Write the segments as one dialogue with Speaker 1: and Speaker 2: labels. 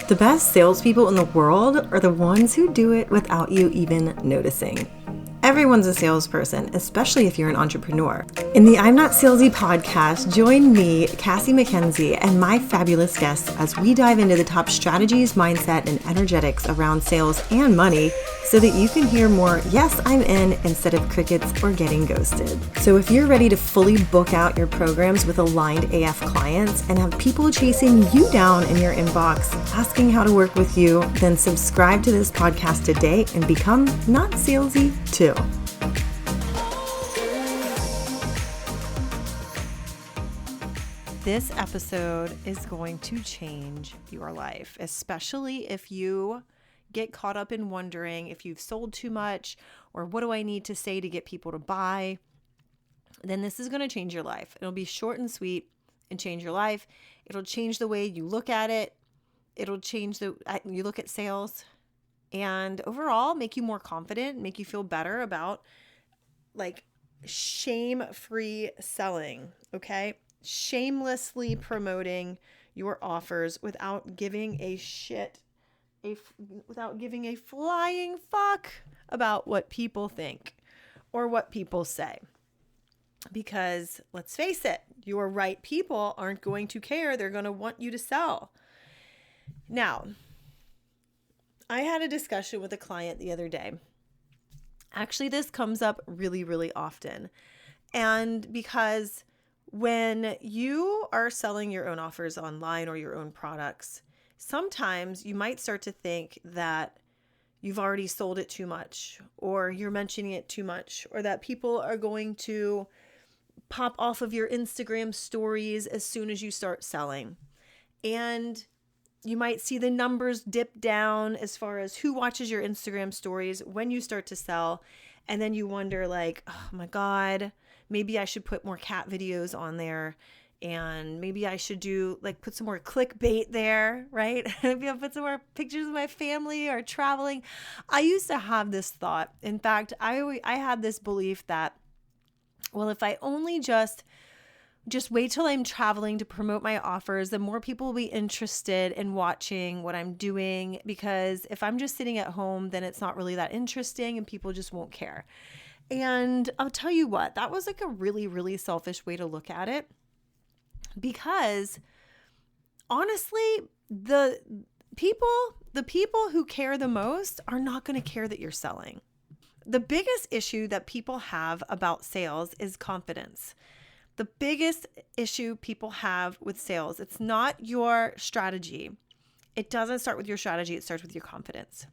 Speaker 1: The best salespeople in the world are the ones who do it without you even noticing. Everyone's a salesperson, especially if you're an entrepreneur. In the I'm Not Salesy podcast, join me, Cassie McKenzie, and my fabulous guests as we dive into the top strategies, mindset, and energetics around sales and money so that you can hear more "yes, I'm in" instead of crickets or getting ghosted. So if you're ready to fully book out your programs with aligned AF clients and have people chasing you down in your inbox asking how to work with you, then subscribe to this podcast today and become not salesy too. This episode is going to change your life, especially if you get caught up in wondering if you've sold too much or what do I need to say to get people to buy. Then this is going to change your life. It'll be short and sweet and change your life. It'll change the way you look at it. It'll change you look at sales, and overall make you more confident, make you feel better about like shame-free selling, okay? Shamelessly promoting your offers without giving a shit, without giving a flying fuck about what people think or what people say. Because let's face it, your right people aren't going to care. They're going to want you to sell. Now, I had a discussion with a client the other day. Actually, this comes up really, really often. And because when you are selling your own offers online or your own products, sometimes you might start to think that you've already sold it too much, or you're mentioning it too much, or that people are going to pop off of your Instagram stories as soon as you start selling. And you might see the numbers dip down as far as who watches your Instagram stories when you start to sell. And then you wonder like, oh my God, maybe I should put more cat videos on there. And maybe I should put some more clickbait there, right? Maybe I'll put some more pictures of my family or traveling. I used to have this thought. In fact, I had this belief that, well, if I only just wait till I'm traveling to promote my offers, then more people will be interested in watching what I'm doing. Because if I'm just sitting at home, then it's not really that interesting and people just won't care. And I'll tell you what, that was like a really, really selfish way to look at it. Because honestly, the people who care the most are not going to care that you're selling. The biggest issue that people have about sales is confidence. The biggest issue people have with sales, it's not your strategy. It doesn't start with your strategy. It starts with your confidence.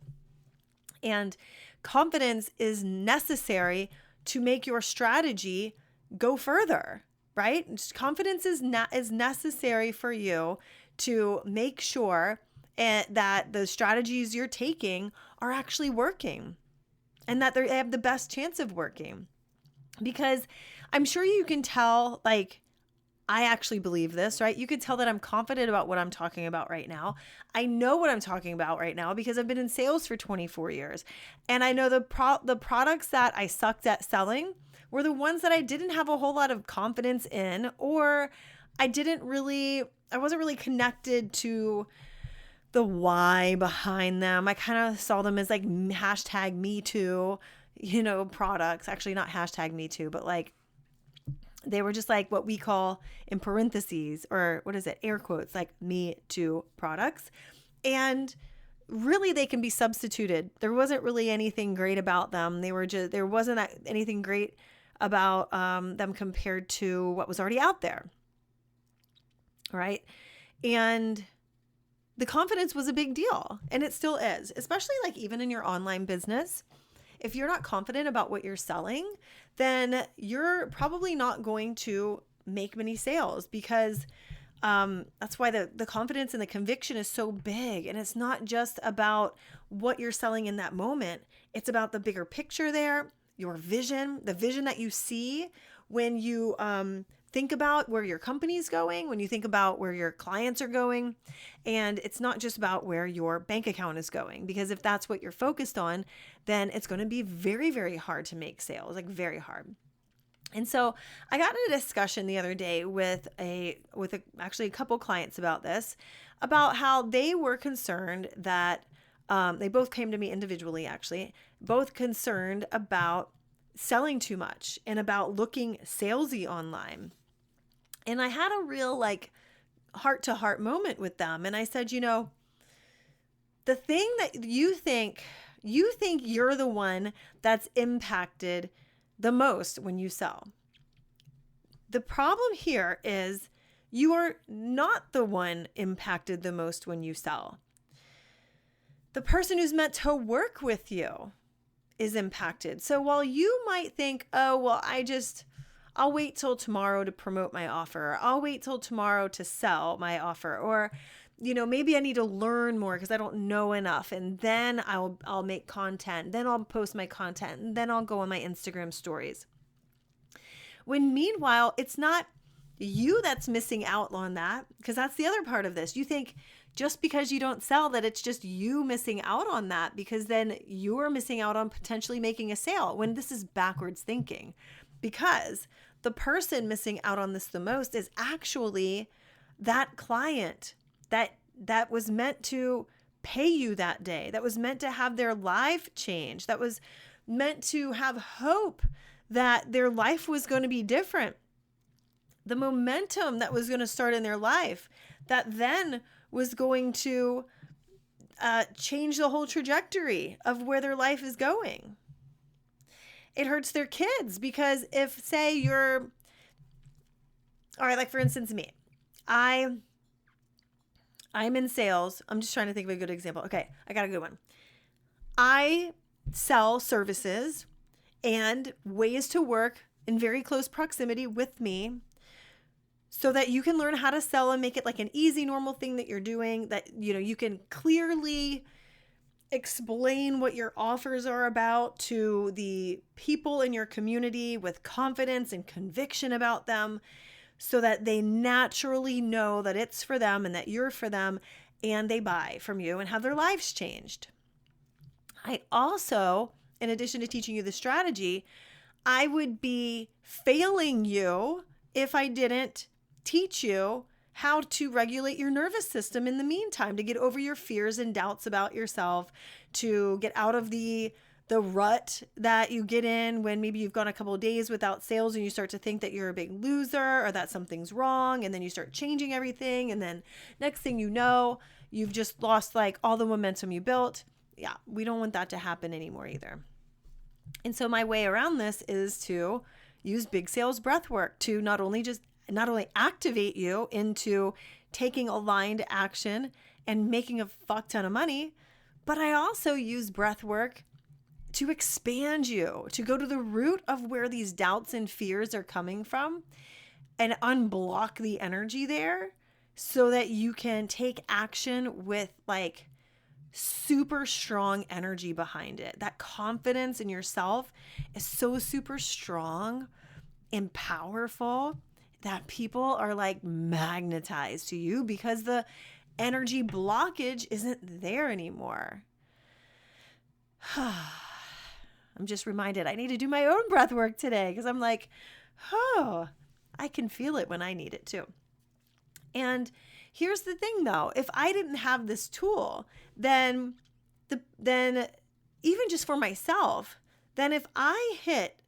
Speaker 1: And confidence is necessary to make your strategy go further, right? Confidence is necessary for you to make sure that the strategies you're taking are actually working and that they have the best chance of working. Because I'm sure you can tell, like, I actually believe this, right? You could tell that I'm confident about what I'm talking about right now. I know what I'm talking about right now because I've been in sales for 24 years. And I know the products that I sucked at selling were the ones that I didn't have a whole lot of confidence in, or I wasn't really connected to the why behind them. I kind of saw them as like hashtag me too, products. Actually, not hashtag me too, but like they were just like what we call in parentheses, or what is it? Air quotes, like me too products. And really they can be substituted. There wasn't really anything great about them. There wasn't anything great about them compared to what was already out there. Right. And the confidence was a big deal, and it still is, especially like even in your online business. If you're not confident about what you're selling, then you're probably not going to make many sales, because that's why the confidence and the conviction is so big. And it's not just about what you're selling in that moment. It's about the bigger picture there, your vision, the vision that you see when you think about where your company's going, when you think about where your clients are going. And it's not just about where your bank account is going, because if that's what you're focused on, then it's going to be very, very hard to make sales, like very hard. And so I got in a discussion the other day with actually a couple clients about this. about how they were concerned that they both came to me individually, actually, both concerned about selling too much and about looking salesy online. And I had a real like heart to heart moment with them. And I said, the thing that you think you're the one that's impacted the most when you sell. The problem here is you are not the one impacted the most when you sell. The person who's meant to work with you is impacted. So while you might think, oh, well, I'll wait till tomorrow to promote my offer. I'll wait till tomorrow to sell my offer. Or, maybe I need to learn more because I don't know enough. And then I'll make content. Then I'll post my content. And then I'll go on my Instagram stories. When meanwhile, it's not you that's missing out on that, because that's the other part of this. You think just because you don't sell that it's just you missing out on that, because then you're missing out on potentially making a sale, when this is backwards thinking. Because the person missing out on this the most is actually that client that was meant to pay you that day, that was meant to have their life change, that was meant to have hope that their life was going to be different. The momentum that was going to start in their life that then was going to change the whole trajectory of where their life is going. It hurts their kids because if, say, all right, like for instance, me, I'm in sales. I'm just trying to think of a good example. Okay, I got a good one. I sell services and ways to work in very close proximity with me so that you can learn how to sell and make it like an easy, normal thing that you're doing, that, you can clearly explain what your offers are about to the people in your community with confidence and conviction about them, so that they naturally know that it's for them and that you're for them, and they buy from you and have their lives changed. I also, in addition to teaching you the strategy, I would be failing you if I didn't teach you how to regulate your nervous system in the meantime, to get over your fears and doubts about yourself, to get out of the rut that you get in when maybe you've gone a couple of days without sales and you start to think that you're a big loser or that something's wrong, and then you start changing everything, and then next thing you know, you've just lost like all the momentum you built. Yeah, we don't want that to happen anymore either. And so my way around this is to use big sales breath work to not only activate you into taking aligned action and making a fuck ton of money, but I also use breath work to expand you, to go to the root of where these doubts and fears are coming from and unblock the energy there so that you can take action with like super strong energy behind it. That confidence in yourself is so super strong and powerful that people are like magnetized to you because the energy blockage isn't there anymore. I'm just reminded I need to do my own breath work today because I'm like, oh, I can feel it when I need it too. And here's the thing though, if I didn't have this tool, then even just for myself, then if I hit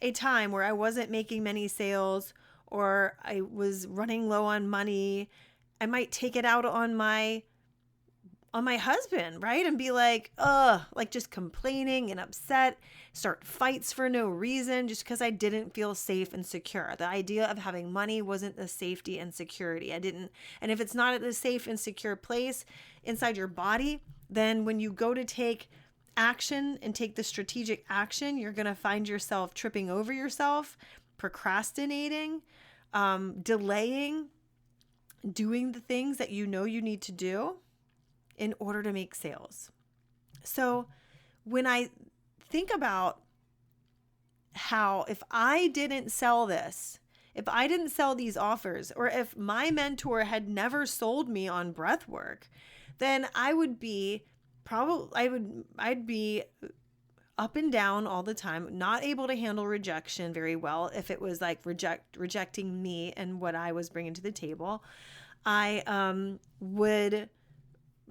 Speaker 1: a time where I wasn't making many sales or I was running low on money, I might take it out on my husband, right? And be like, like just complaining and upset, start fights for no reason just because I didn't feel safe and secure. The idea of having money wasn't the safety and security. And if it's not at a safe and secure place inside your body, then when you go to take action and take the strategic action, you're going to find yourself tripping over yourself, procrastinating, delaying, doing the things that you know you need to do in order to make sales. So when I think about how if I didn't sell this, if I didn't sell these offers, or if my mentor had never sold me on breath work, then I'd be up and down all the time, not able to handle rejection very well if it was like rejecting me and what I was bringing to the table. I would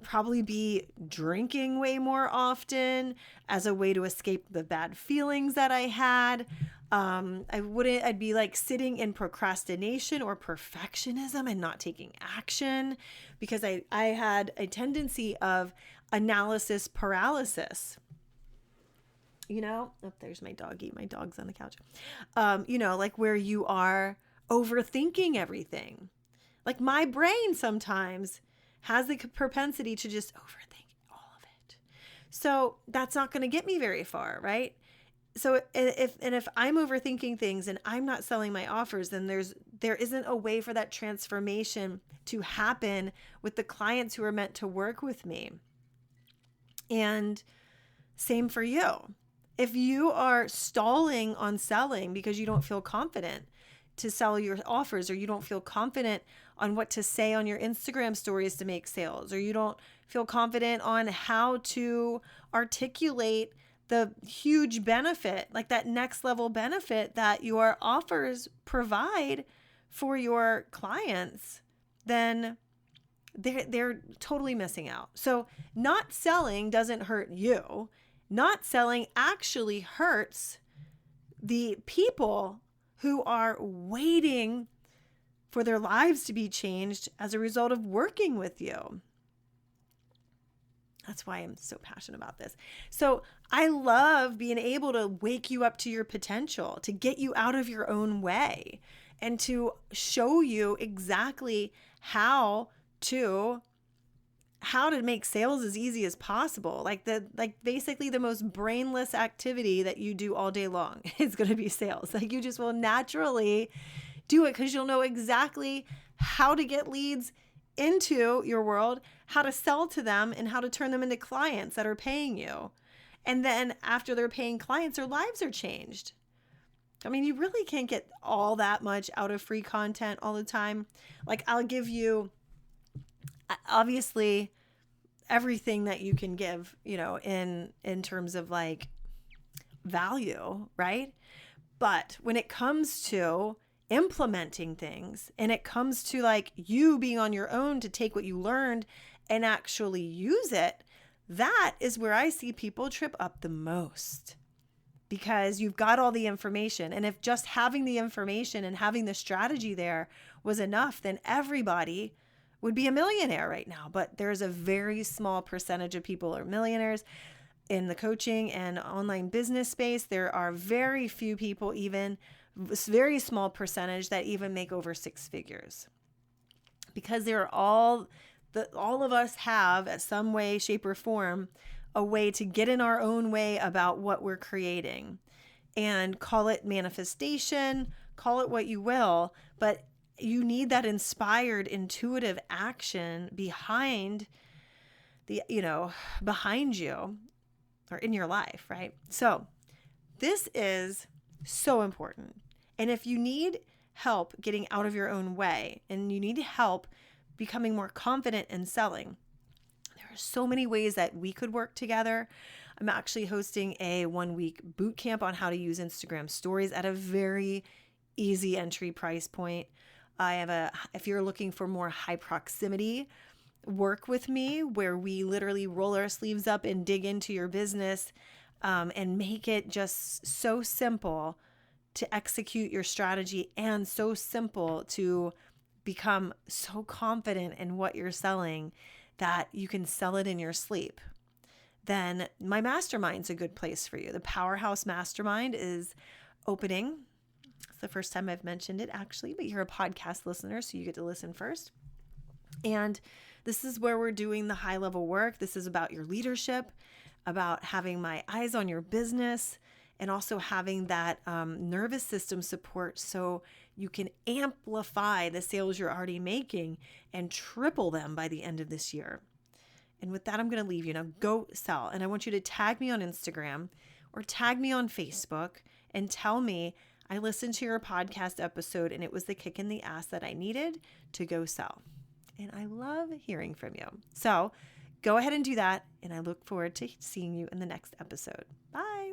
Speaker 1: probably be drinking way more often as a way to escape the bad feelings that I had. I'd be like sitting in procrastination or perfectionism and not taking action because I had a tendency of analysis paralysis. There's my doggy. My dog's on the couch. Like where you are overthinking everything. Like my brain sometimes has the propensity to just overthink all of it. So that's not going to get me very far, right? So if I'm overthinking things and I'm not selling my offers, then there isn't a way for that transformation to happen with the clients who are meant to work with me. And same for you. If you are stalling on selling because you don't feel confident to sell your offers, or you don't feel confident on what to say on your Instagram stories to make sales, or you don't feel confident on how to articulate the huge benefit, like that next level benefit that your offers provide for your clients, then they're totally missing out. So not selling doesn't hurt you. Not selling actually hurts the people who are waiting for their lives to be changed as a result of working with you. That's why I'm so passionate about this. So I love being able to wake you up to your potential, to get you out of your own way, and to show you exactly how to make sales as easy as possible. Like basically the most brainless activity that you do all day long is going to be sales. Like you just will naturally do it because you'll know exactly how to get leads into your world, how to sell to them, and how to turn them into clients that are paying you. And then after they're paying clients, their lives are changed. I mean, you really can't get all that much out of free content all the time. Like I'll give you, obviously, everything that you can give, in terms of like value, right? But when it comes to implementing things, and it comes to like you being on your own to take what you learned and actually use it, that is where I see people trip up the most, because you've got all the information. And if just having the information and having the strategy there was enough, then everybody would be a millionaire right now. But there's a very small percentage of people are millionaires in the coaching and online business space. There are very few people, even very small percentage, that even make over six figures, because they're all of us have, at some way, shape, or form, a way to get in our own way about what we're creating. And call it manifestation, call it what you will, but you need that inspired, intuitive action behind behind you, or in your life, right? So this is so important. And if you need help getting out of your own way, and you need help becoming more confident in selling, there are so many ways that we could work together. I'm actually hosting a 1-week boot camp on how to use Instagram stories at a very easy entry price point. If you're looking for more high proximity work with me, where we literally roll our sleeves up and dig into your business, and make it just so simple to execute your strategy, and so simple to become so confident in what you're selling that you can sell it in your sleep, then my mastermind's a good place for you. The Powerhouse Mastermind is opening. It's the first time I've mentioned it, actually, but you're a podcast listener, so you get to listen first. And this is where we're doing the high level work. This is about your leadership, about having my eyes on your business, and also having that nervous system support so you can amplify the sales you're already making and triple them by the end of this year. And with that, I'm going to leave you. Now go sell. And I want you to tag me on Instagram or tag me on Facebook and tell me, I listened to your podcast episode and it was the kick in the ass that I needed to go sell. And I love hearing from you. So go ahead and do that. And I look forward to seeing you in the next episode. Bye.